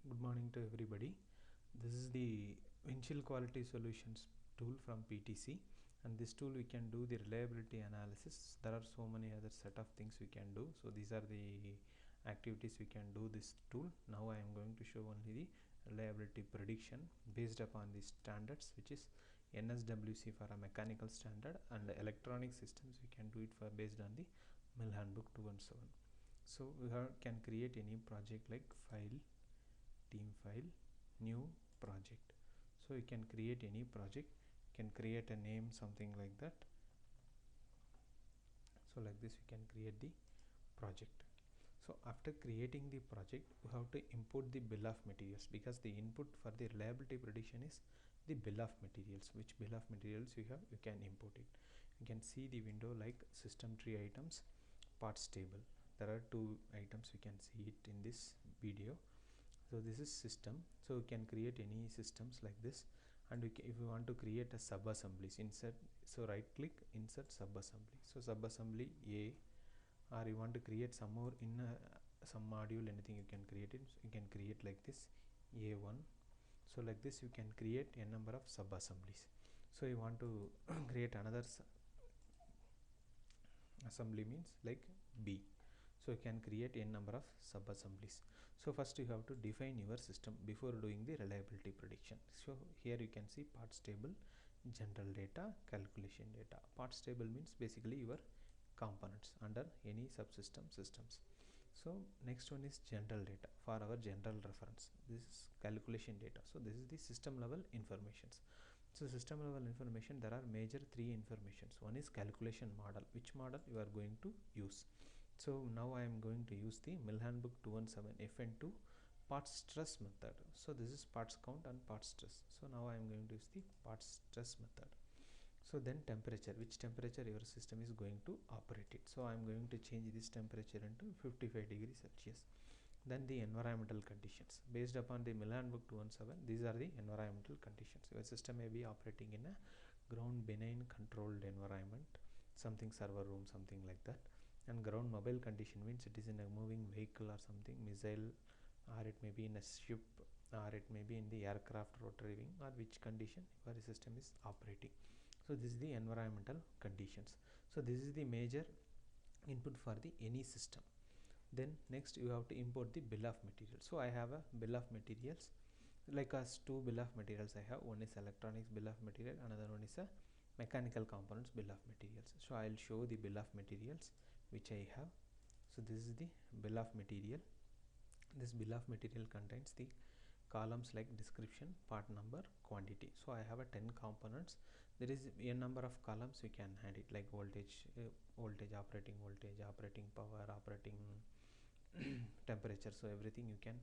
Good morning to everybody. This is the windshield quality solutions tool from PTC, and this tool we can do the reliability analysis. There are so many other set of things we can do, so these are the activities we can do this tool. Now I am going to show only the reliability prediction based upon the standards, which is NSWC for a mechanical standard, and electronic systems we can do it for based on the Mill Handbook 217. So we can create any project like file, team file, new project. So you can create any project, you can create a name, something like that. So like this we can create the project. So after creating the project, we have to import the bill of materials, because the input for the reliability prediction is the bill of materials. Which bill of materials you have, you can import it. You can see the window like system tree items, parts table. There are two items, we can see it in this video. So this is system, so you can create any systems like this, and if you want to create a sub assemblies, insert, so right click, insert sub assembly. So sub assembly A, or you want to create some more in some module, anything you can create it. So you can create like this A1. So like this you can create a number of sub assemblies. So you want to create another assembly means like B. So you can create a number of sub assemblies. So first you have to define your system before doing the reliability prediction. So here you can see parts table, general data, calculation data. Parts table means basically your components under any subsystem systems. So next one is general data for our general reference. This is calculation data. So this is the system level informations. So system level information, there are major three informations. One is calculation model, which model you are going to use. So now I am going to use the Mill Handbook 217 FN2 parts stress method. So this is parts count and parts stress. So now I am going to use the parts stress method. So then temperature, which temperature your system is going to operate it. So I am going to change this temperature into 55 degrees Celsius. Then the environmental conditions, based upon the Mill Handbook 217, these are the environmental conditions. Your system may be operating in a ground benign controlled environment, something server room, something like that. And ground mobile condition means it is in a moving vehicle or something, missile, or it may be in a ship, or it may be in the aircraft rotary wing, or which condition your system is operating. So this is the environmental conditions. So this is the major input for the any system. Then next you have to import the bill of materials. So I have a bill of materials, like as two bill of materials I have. One is electronics bill of material, another one is a mechanical components bill of materials. So I will show the bill of materials which I have. So this is the bill of material. This bill of material contains the columns like description, part number, quantity. So I have a 10 components. There is a number of columns we can add it, like voltage, operating voltage, operating power, operating temperature. So everything you can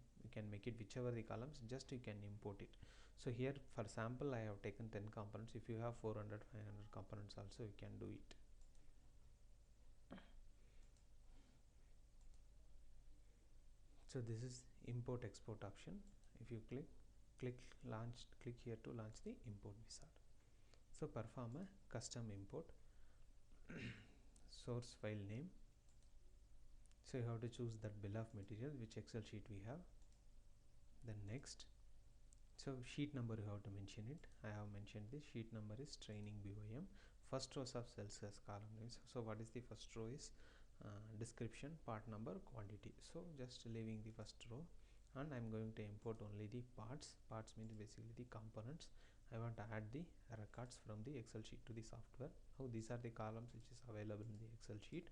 make it whichever the columns, just you can import it. So here for sample I have taken 10 components. If you have 400, 500 components also you can do it. So this is import export option. If you click launch, click here to launch the import wizard. So perform a custom import. Source file name. So you have to choose that bill of material, which Excel sheet we have. Then next, so sheet number you have to mention it. I have mentioned this sheet number is training BOM. First rows of cells as column names. So what is the first row is description, part number, quantity. So just leaving the first row, and I am going to import only the parts. Parts means basically the components. I want to add the records from the Excel sheet to the software. Now these are the columns which is available in the Excel sheet.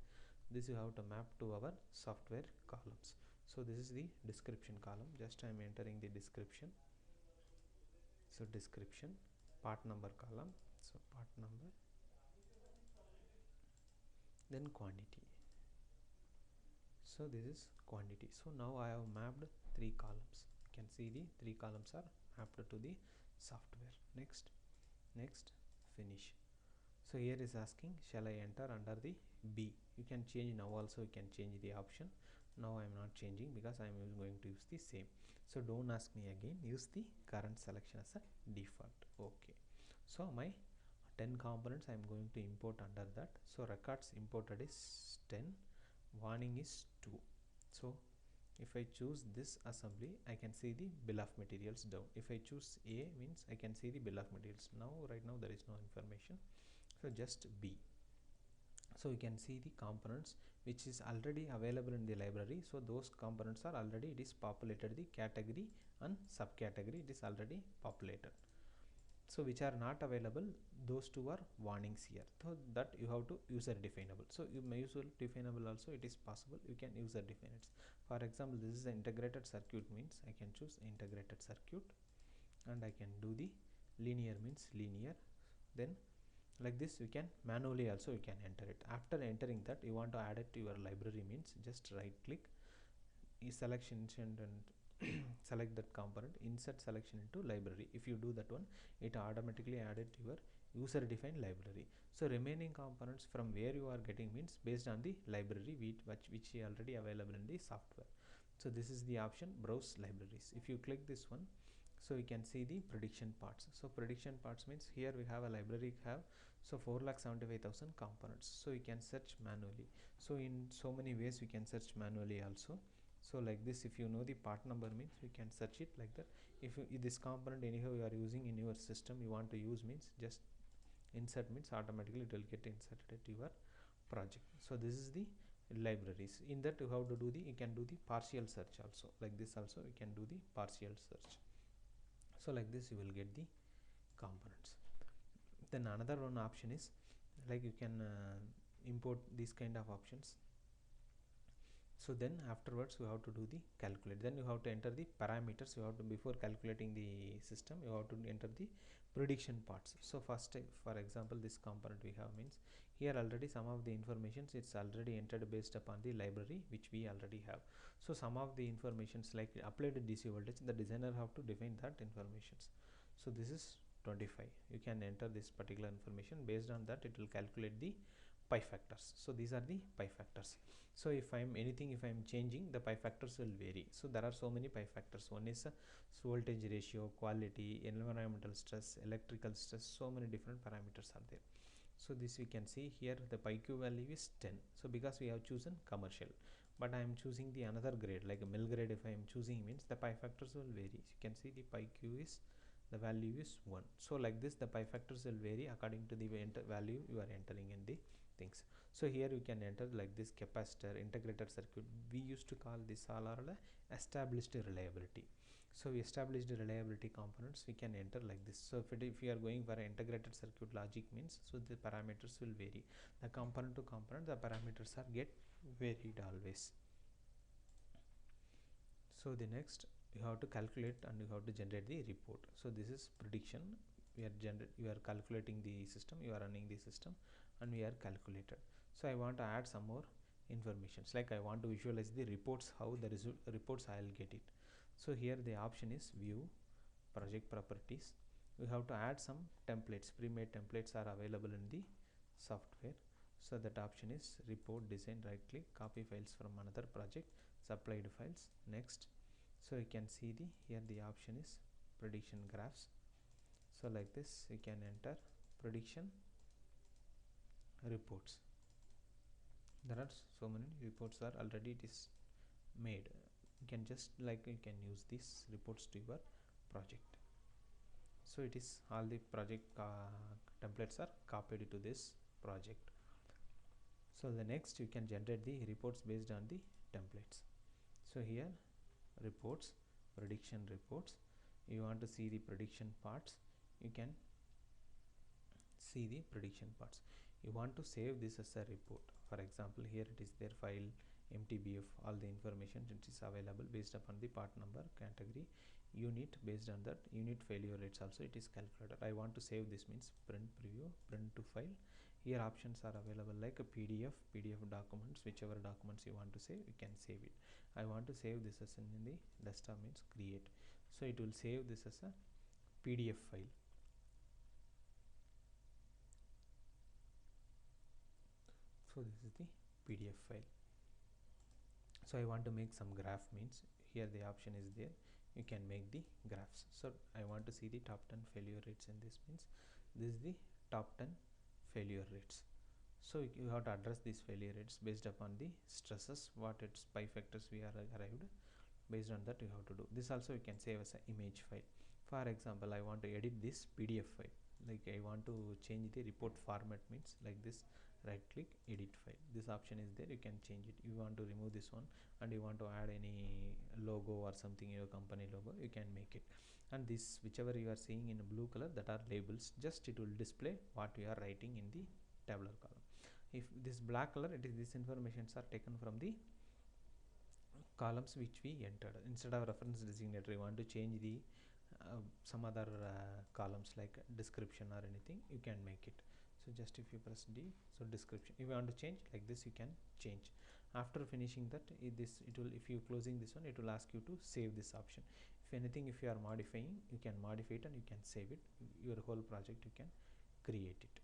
This you have to map to our software columns. So this is the description column. Just I am entering the description. So description, part number column. So part number, then quantity. So this is quantity. So now I have mapped 3 columns. You can see the 3 columns are mapped to the software. Next, finish. So here is asking, shall I enter under the B? You can change now also, you can change the option. Now I am not changing because I am going to use the same. So don't ask me again, use the current selection as a default. Okay. So my 10 components I am going to import under that. So records imported is 10, warning is 2. So if I choose this assembly, I can see the bill of materials down. If I choose A means I can see the bill of materials. Now right now there is no information, so just B. So you can see the components which is already available in the library. So those components are already, it is populated the category and subcategory, it is already populated. So which are not available, those two are warnings here. So that you have to user definable. So you may user definable also, it is possible you can user define it. For example, this is an integrated circuit means I can choose integrated circuit, and I can do the linear means linear. Then like this you can manually also you can enter it. After entering that, you want to add it to your library means just right click, selection and select that component, insert selection into library. If you do that one, it automatically added to your user defined library. So remaining components from where you are getting means based on the library which is already available in the software. So this is the option, browse libraries. If you click this one, so you can see the prediction parts. So prediction parts means here we have a library have so 4,75,000 components. So you can search manually. So in so many ways you can search manually also. So like this, if you know the part number means you can search it like that. If this component anyhow you are using in your system, you want to use means just insert means automatically it will get inserted to your project. So this is the libraries. In that you have to do the, you can do the partial search also. Like this also you can do the partial search. So like this you will get the components. Then another one option is like you can import these kind of options. So then afterwards you have to do the calculate. Then you have to enter the parameters. You have to, before calculating the system, you have to enter the prediction parts. So first, for example, this component we have means here already some of the informations it's already entered based upon the library which we already have. So some of the informations like applied DC voltage, the designer have to define that informations. So this is 25. You can enter this particular information. Based on that, it will calculate the pi factors. So these are the pi factors. So if I'm changing, the pi factors will vary. So there are so many pi factors. One is voltage ratio, quality, environmental stress, electrical stress, so many different parameters are there. So this we can see here, the pi q value is 10. So because we have chosen commercial, but I am choosing the another grade like a mill grade, if I am choosing means the pi factors will vary. So you can see the pi q is, the value is 1. So like this the pi factors will vary according to the value you are entering in the things. So here you can enter like this capacitor, integrated circuit. We used to call this all are established reliability. So we established reliability components we can enter like this. So if you are going for an integrated circuit logic means, so the parameters will vary. The component to component the parameters are get varied always. So the next you have to calculate and you have to generate the report. So this is prediction. You are calculating the system, you are running the system, and we are calculated. So I want to add some more informations, like I want to visualize the reports, how the reports I will get it. So here the option is view, project properties. We have to add some templates. Pre-made templates are available in the software. So that option is report design. Right click, copy files from another project, supplied files. Next, so you can see the here the option is prediction graphs. So like this you can enter prediction reports. There are so many reports are already it is made. You can just like you can use these reports to your project. So it is all the project templates are copied to this project. So the next you can generate the reports based on the templates. So here reports, prediction reports. You want to see the prediction parts, you can see the prediction parts. You want to save this as a report. For example, here it is their file MTBF, all the information it is available based upon the part number, category, unit. Based on that unit failure rates also it is calculated. I want to save this means print preview, print to file. Here options are available like a PDF documents, whichever documents you want to save you can save it. I want to save this as in the desktop means create. So it will save this as a PDF file. So this is the PDF file. So I want to make some graph means here the option is there, you can make the graphs. So I want to see the top 10 failure rates in this means this is the top 10 failure rates. So you have to address these failure rates based upon the stresses what its pi factors we are arrived. Based on that you have to do this. Also you can save as an image file. For example, I want to edit this PDF file, like I want to change the report format, means like this, right click, edit file, this option is there, you can change it. You want to remove this one and you want to add any logo or something, your company logo, you can make it. And this whichever you are seeing in blue color, that are labels, just it will display what you are writing in the tabular column. If this black color, it is this informations are taken from the columns which we entered. Instead of reference designator, you want to change the some other columns like description or anything, you can make it. So just if you press D, so description, if you want to change like this, you can change. After finishing that, it will, if you closing this one, it will ask you to save this option. If anything, if you are modifying, you can modify it and you can save it. Your whole project you can create it.